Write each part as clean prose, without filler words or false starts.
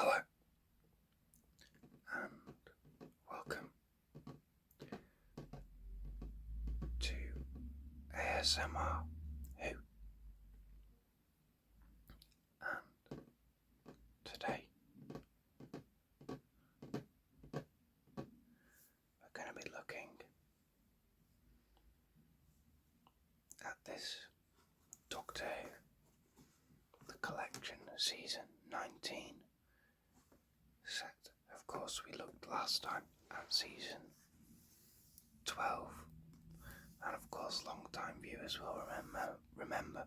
Hello and welcome to ASMR Who, and today we're going to be looking at this Doctor Who, the collection season 19 set. Of course, we looked last time at season 12, and of course long-time viewers will remember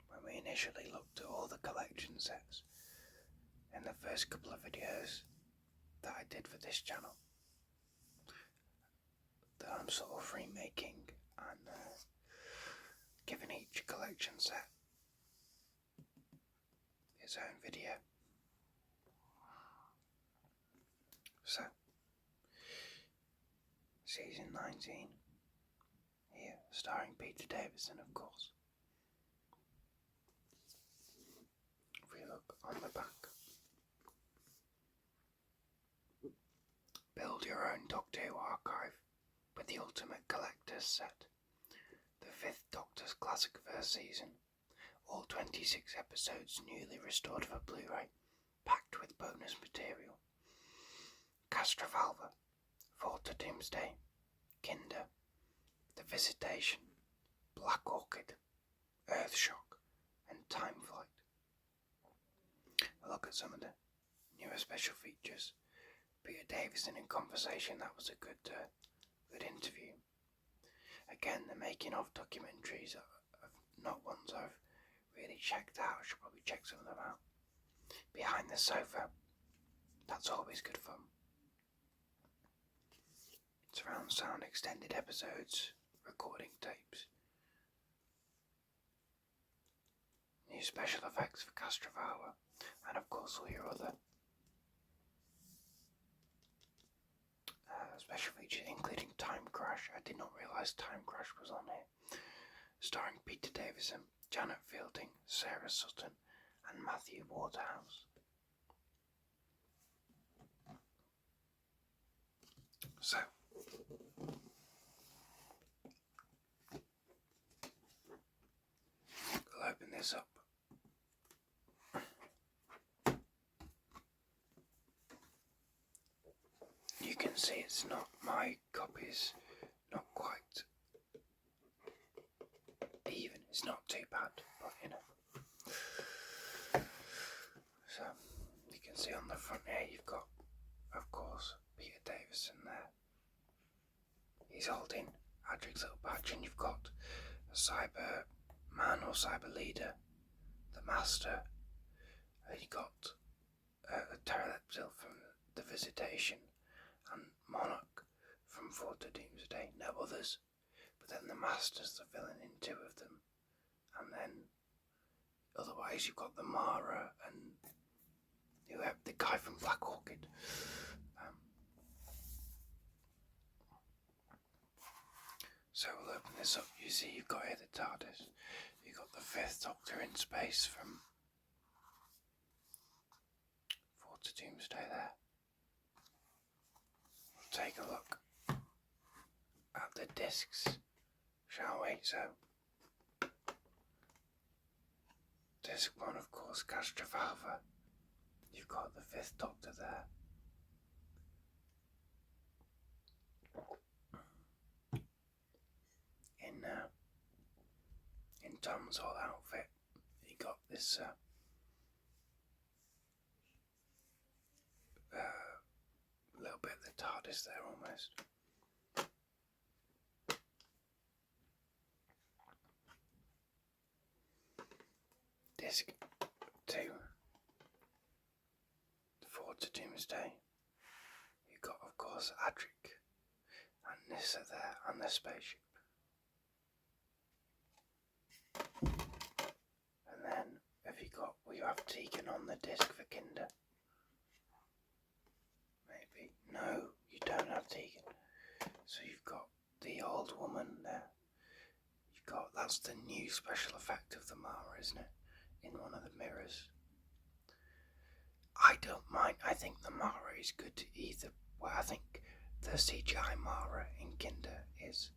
when we initially looked at all the collection sets in the first couple of videos that I did for this channel, that I'm sort of remaking and giving each collection set its own video. So, season 19 here, starring Peter Davison, of course. If we look on the back, build your own Doctor Who archive with the Ultimate Collector's set. The 5th Doctor's classic first season, all 26 episodes newly restored for Blu-Ray, packed with bonus material. Castrovalva, Fort to Doomsday, Kinder, The Visitation, Black Orchid, Earthshock, and Time Flight. A look at some of the newer special features. Peter Davison in conversation, that was a good interview. Again, the making of documentaries are not ones I've really checked out. I should probably check some of them out. Behind the Sofa, that's always good fun. Surround sound extended episodes, recording tapes. New special effects for Castrovalva, and of course all your other special features, including Time Crash. I did not realise Time Crash was on here. Starring Peter Davison, Janet Fielding, Sarah Sutton, and Matthew Waterhouse. So, we'll open this up. You can see it's not, my copy's not quite even. It's not too bad, but you know. So, you can see on the front here you've got, of course, Peter Davison there. He's holding Adric's little badge, and you've got a cyber man or cyber leader, the Master. You got a pterodactyl from The Visitation, and Monarch from Fort to Doomsday. No others, but then the Master's the villain in 2 of them, and then otherwise you've got the Mara and the guy from Black Orchid. So we'll open this up. You see you've got here the TARDIS. You've got the 5th Doctor in space from Fort to Doomsday there. We'll take a look at the discs, shall we? So, disc 1, of course, Castrovalva. You've got the 5th Doctor there. In Tom's whole outfit, you got this little bit of the TARDIS there almost. Disc 2, Fort to Doomsday. You got, of course, Adric and Nyssa there, and the spaceship. And then, you have Tegan on the disc for Kinder? Maybe. No, you don't have Tegan. So you've got the old woman there. That's the new special effect of the Mara, isn't it? In one of the mirrors. I don't mind. I think the Mara is good either. Well, I think the CGI Mara in Kinder is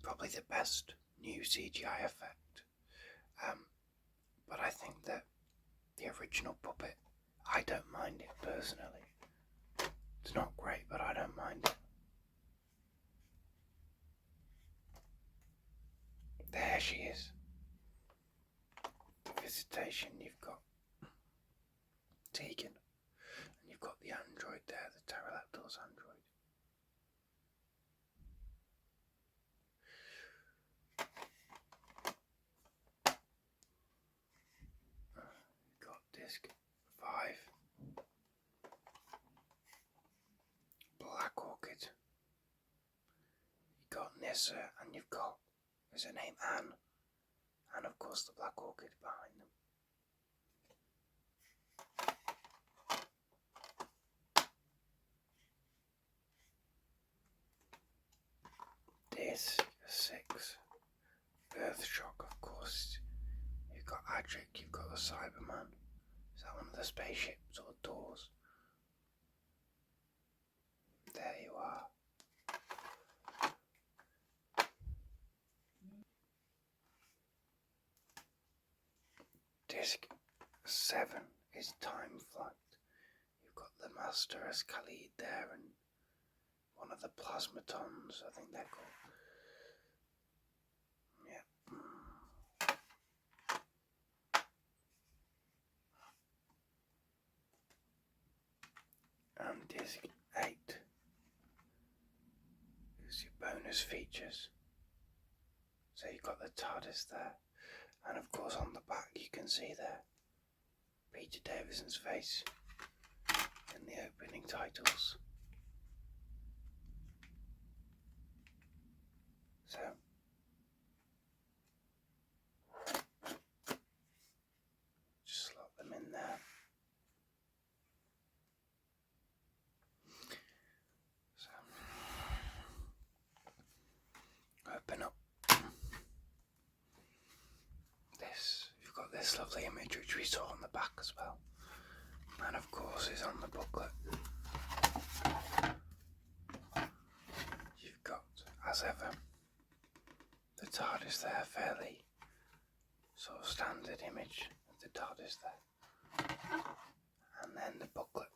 probably the best new CGI effect. But I think that the original puppet, I don't mind it personally. It's not great, but I don't mind it. There she is. The Visitation, you've got Tegan, and you've got the android there, the Pterodactyl's android. You've got disc 5. Black Orchid. You've got Nissa, and you've got, is her name Anne? And of course the Black Orchid behind them. Disc 6. Earthshock, of course. You've got Adric, you've got the Cyberman. Is that one of the spaceships or doors? There you are. Disc 7 is Time Flight. You've got the Master as Khalid there and one of the Plasmatons, I think they're called. Yeah. And disc 8 is your bonus features. So you've got the TARDIS there, and of course on the back you can see there Peter Davison's face in the opening titles. So just slot them in there. So open up this. You've got this lovely image which we saw on the back as well, and of course is on the booklet. You've got, as ever, the TARDIS there, fairly sort of standard image of the TARDIS there, and then the booklet.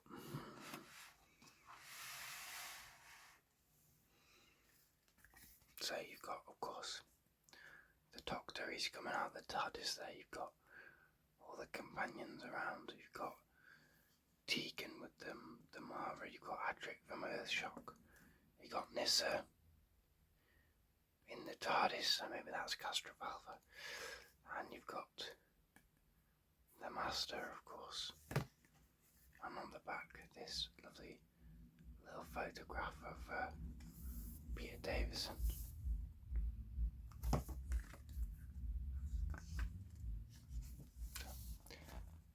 So you've got, of course, the Doctor, he's coming out of the TARDIS there. You've got all the companions around. You've got Tegan with them, the Mara. You've got Adric from Earthshock. You've got Nissa in the TARDIS, so maybe that's Castrovalva. And you've got the Master, of course. And on the back, this lovely little photograph of Peter Davison.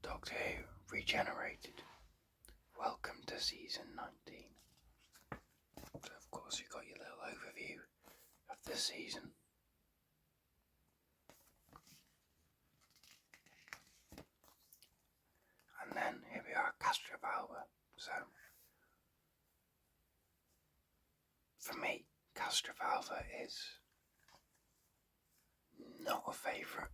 Doctor Who Regenerated. Welcome to season 19. So of course you've got your little overview of the season. And then here we are, Castrovalva. So for me, Castrovalva is not a favourite.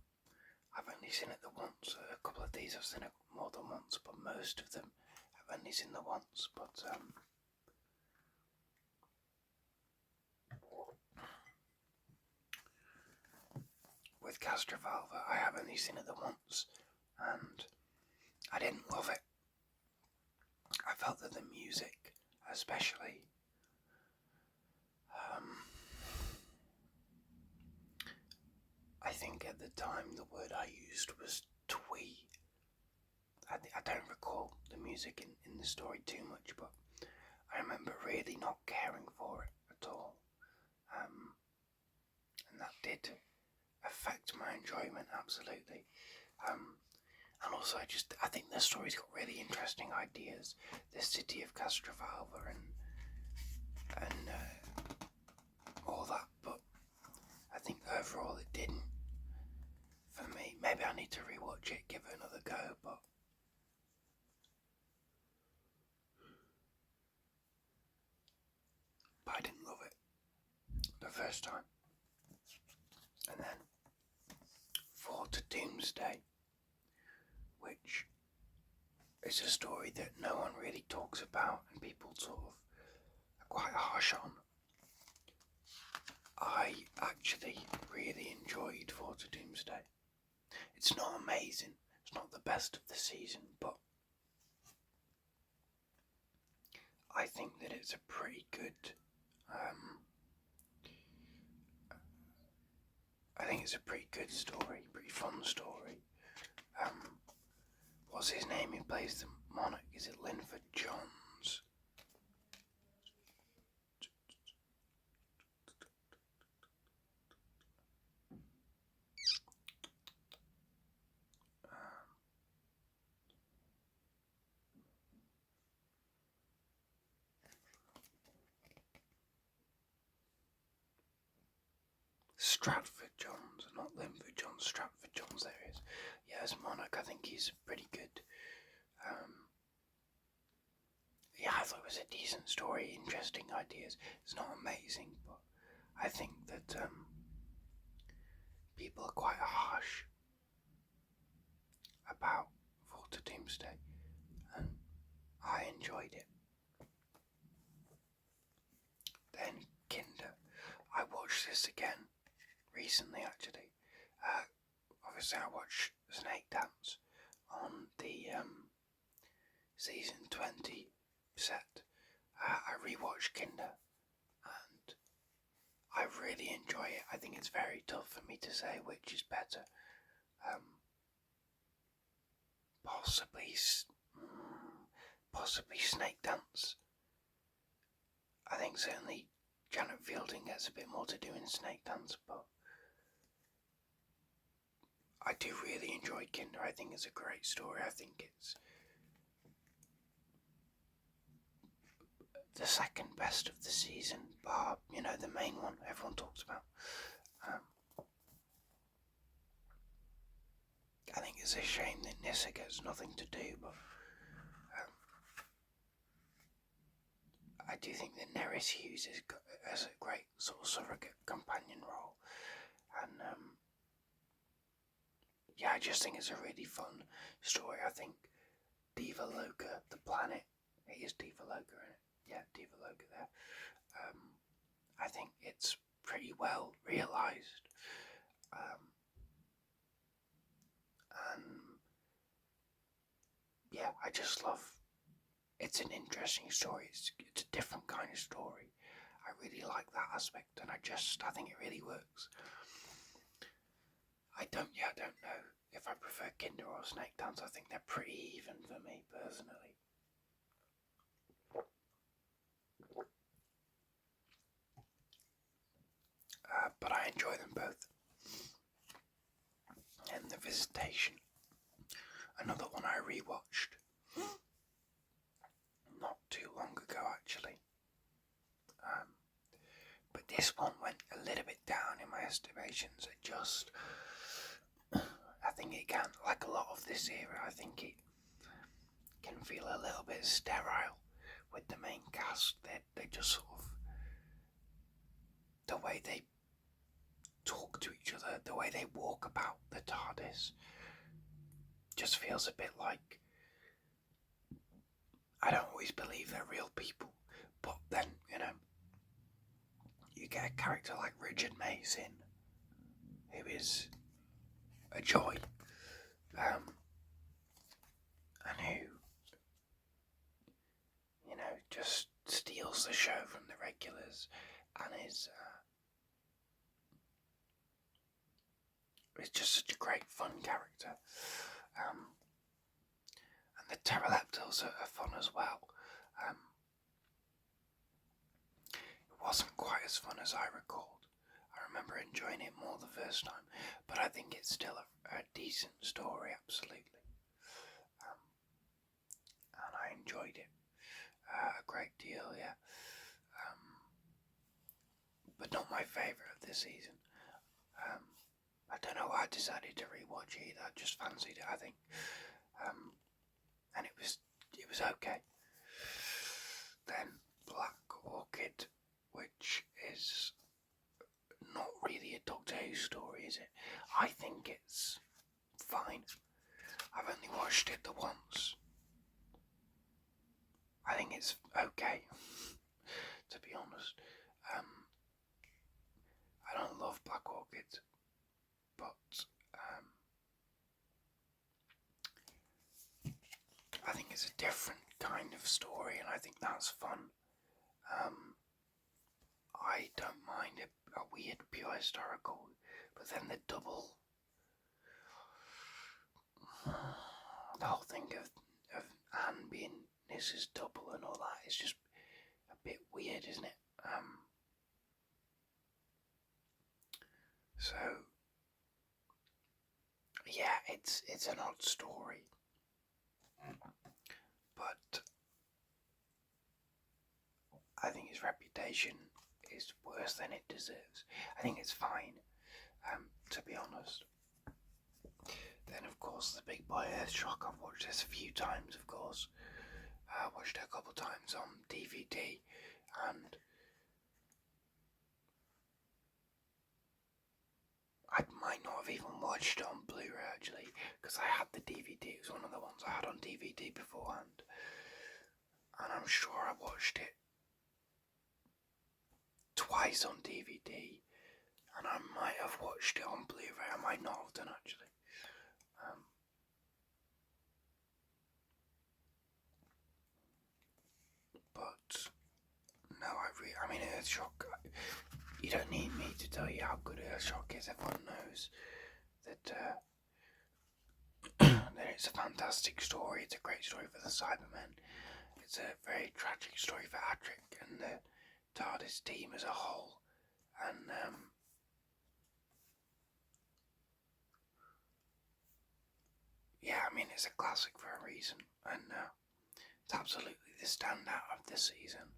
I've only seen it the once. A couple of these I've seen it more than once, but most of them I've only seen the once. But with Castrovalva, I have only seen it the once, and I didn't love it. I felt that the music, especially, I think at the time the word I used was twee. I don't recall the music in the story too much, but I remember really not caring for it at all. And that did affect my enjoyment, absolutely. And also I think the story's got really interesting ideas. The city of Castrovalva and all that, but I think overall it didn't. For me, maybe I need to rewatch it, give it another go, but Doomsday, which is a story that no one really talks about and people sort of are quite harsh on. I actually really enjoyed For to Doomsday. It's not amazing, it's not the best of the season, but I think that it's a pretty good, story, pretty fun story. What's his name? He plays the monarch. Is it Linford Johns? Stratford Johns, not Linford Johns. Stratford Johns. There he is. Yeah, as monarch, I think he's pretty good. Yeah, I thought it was a decent story, interesting ideas. It's not amazing, but I think that people are quite harsh about For to Doomsday, and I enjoyed it. Then Kinder. I watched this again recently, actually. Obviously, I watched Snake Dance on the season 20 set. I rewatched Kinder, and I really enjoy it. I think it's very tough for me to say which is better. Possibly Snake Dance. I think certainly Janet Fielding gets a bit more to do in Snake Dance, but I do really enjoy Kinder. I think it's a great story. I think it's the second best of the season, bar, the main one everyone talks about. I think it's a shame that Nyssa gets nothing to do, but I do think that Nerys Hughes has a great sort of surrogate companion role, and yeah, I just think it's a really fun story. I think Diva Loca, the planet, it is Diva Loca in it. Yeah, Diva Loca there. I think it's pretty well realised. And yeah, I just love. It's an interesting story. It's a different kind of story. I really like that aspect, and I think it really works. I don't know if I prefer Kinder or Snake Dance. I think they're pretty even for me personally. But I enjoy them both. And The Visitation, another one I rewatched not too long ago actually. But this one went a little bit down in my estimations. I think it can, like a lot of this era, I think it can feel a little bit sterile with the main cast. They just sort of, the way they talk to each other, the way they walk about the TARDIS, just feels a bit like, I don't always believe they're real people, but then, you get a character like Richard Mason, who is a joy, and who, just steals the show from the regulars, and is just such a great fun character. And the Pterodactyls are fun as well. It wasn't quite as fun as I recalled. I remember enjoying it more the first time, but I think it's still a decent story, absolutely. And I enjoyed it a great deal, yeah. But not my favourite of this season. I don't know why I decided to rewatch either. I just fancied it, I think. And it was okay. Then Black Orchid, which is not really a Doctor Who story, is it? I think it's fine. I've only watched it the once. I think it's okay, to be honest. I don't love Black Orchid, but I think it's a different kind of story, and I think that's fun. I don't mind a weird pure historical, but then the whole thing of Anne being Mrs. Double and all that is just a bit weird, isn't it? So yeah, it's an odd story, but I think his reputation is worse than it deserves. I think it's fine, to be honest. Then, of course, the Big Boy Earthshock. I've watched this a few times, of course. I watched it a couple of times on DVD, and I might not have even watched it on Blu-ray, actually, because I had the DVD. It was one of the ones I had on DVD beforehand, and I'm sure I watched it twice on DVD, and I might have watched it on Blu-ray. I might not have done, actually. But no, I mean, Earthshock. You don't need me to tell you how good Earthshock is. Everyone knows that that it's a fantastic story. It's a great story for the Cybermen. It's a very tragic story for Adric and the TARDIS team as a whole. And yeah, I mean, it's a classic for a reason, and it's absolutely the standout of this season.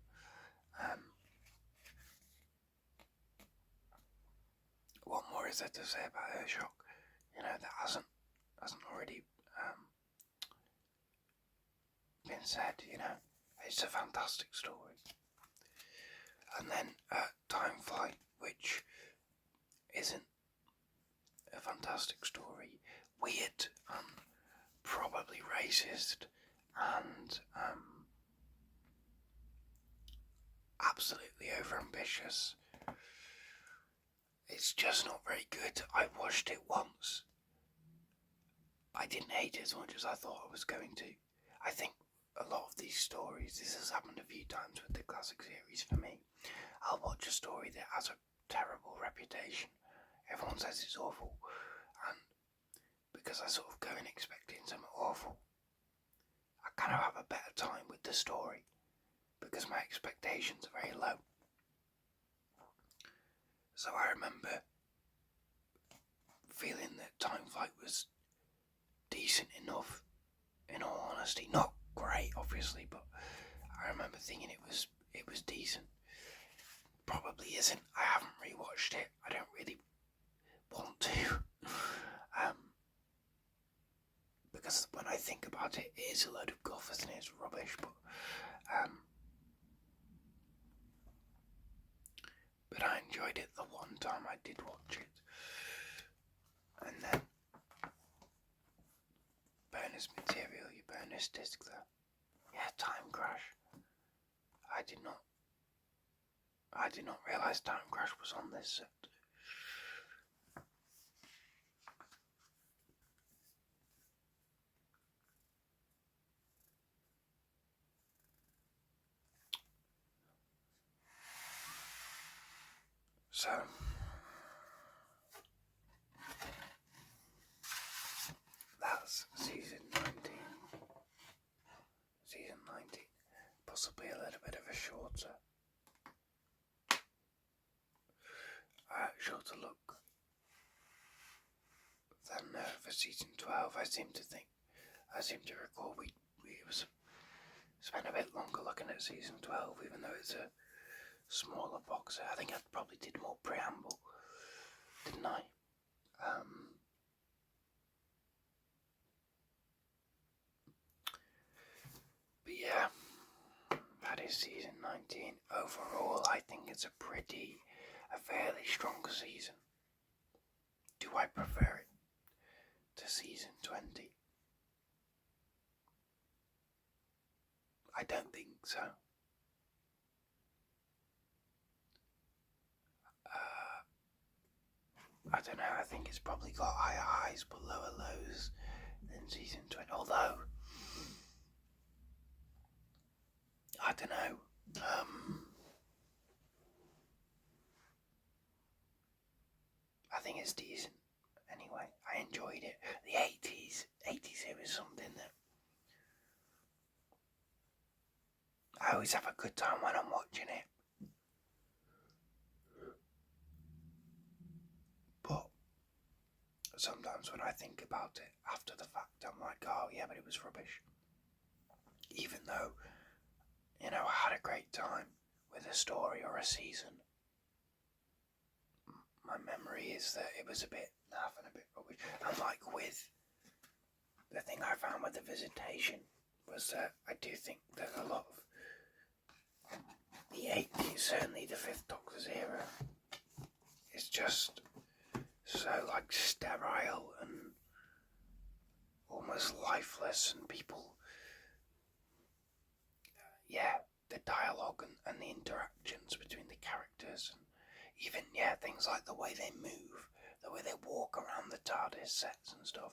What more is there to say about Earthshock? That hasn't already been said. It's a fantastic story. And then Time Flight, which isn't a fantastic story, weird and probably racist, and absolutely overambitious. It's just not very good. I watched it once. I didn't hate it as much as I thought I was going to. I think a lot of these stories, this has happened a few times with the classic series for me. I'll watch a story that has a terrible reputation. Everyone says it's awful, and because I sort of go in expecting something awful, I kind of have a better time with the story because my expectations are very low. So I remember feeling that Time Flight was decent enough, in all honesty. Not great, obviously, but I remember thinking it was decent. Probably isn't. I haven't rewatched it. I don't really want to. Because when I think about it, it is a load of guff and it's rubbish, but I enjoyed it the one time I did watch it. And then bonus material, your bonus disc there. Yeah, Time Crash. I did not realise Time Crash was on this set. So that's season 19. Season 19. Possibly a little bit of a shorter look than for season 12. I seem to recall we spent a bit longer looking at season 12, even though it's a smaller box. I think I probably did more preamble, didn't I? But yeah, that is season 19. Overall, I think it's a fairly strong season. Do I prefer it to season 20? I don't think so. I don't know, I think it's probably got higher highs but lower lows than season 20. Although, I don't know. I think it's decent. Anyway, I enjoyed it. The 80s it was something that I always have a good time when I'm watching it. But sometimes when I think about it after the fact, I'm like, oh yeah, but it was rubbish. Even though, I had a great time with a story or a season, my memory is that it was a bit naff and a bit rubbish. And like with the thing I found with the Visitation was that I do think that a lot of the 80s, certainly the Fifth Doctor's era, is just so like sterile and almost lifeless, and people, the dialogue and the interactions between the characters, and even things like the way they move, the way they walk around the TARDIS sets and stuff.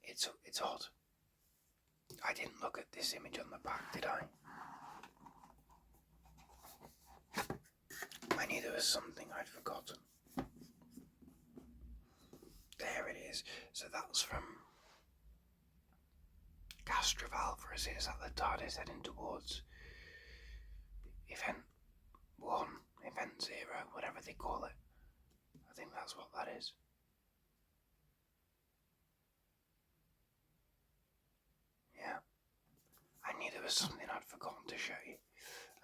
It's odd. I didn't look at this image on the back, did I? I knew there was something I'd forgotten. There it is. So that's from Castrovalva, is that the TARDIS heading towards Event 1, Event 0, whatever they call it. I think that's what that is. Yeah. I knew there was something I'd forgotten to show you.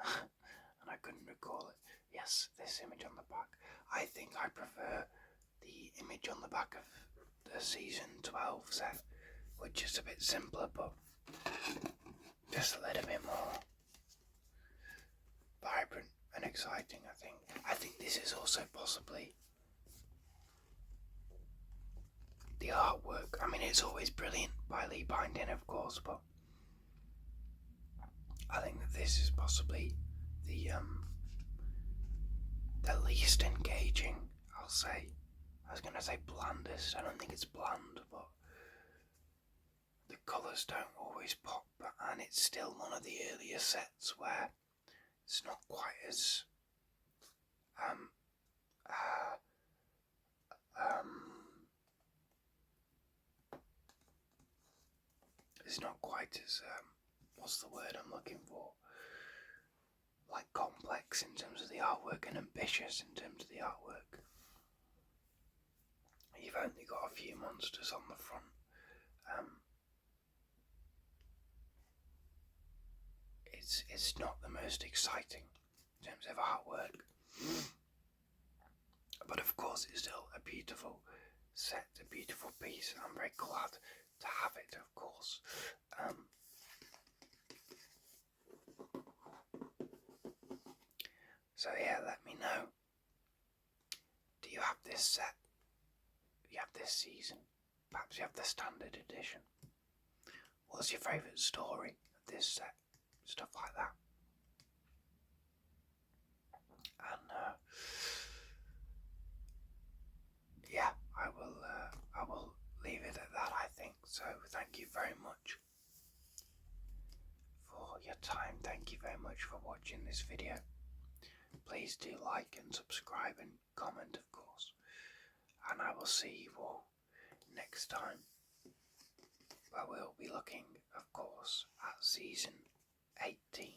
And I couldn't recall it. Yes, this image on the back. I think I prefer the image on the back of the season 12 set, which is a bit simpler, but just a little bit more vibrant and exciting, I think. I think this is also possibly the artwork. I mean, it's always brilliant by Lee Binding, of course, but I think that this is possibly the least engaging, I'll say. I was going to say blandest. I don't think it's bland, but the colours don't always pop, and it's still one of the earlier sets where it's not quite as it's not quite as what's the word I'm looking for? Like complex in terms of the artwork and ambitious in terms of the artwork. You've only got a few monsters on the front. It's not the most exciting in terms of artwork, but of course it's still a beautiful set, a beautiful piece. I'm very glad to have it, of course. So let me know. Do you have this set? Do you have this season? Perhaps you have the standard edition. What's your favourite story of this set? Stuff like that. And I will leave it at that, I think. So thank you very much for your time. Thank you very much for watching this video. Please do like and subscribe and comment, of course. And I will see you all next time, where we'll be looking, of course, at season 18.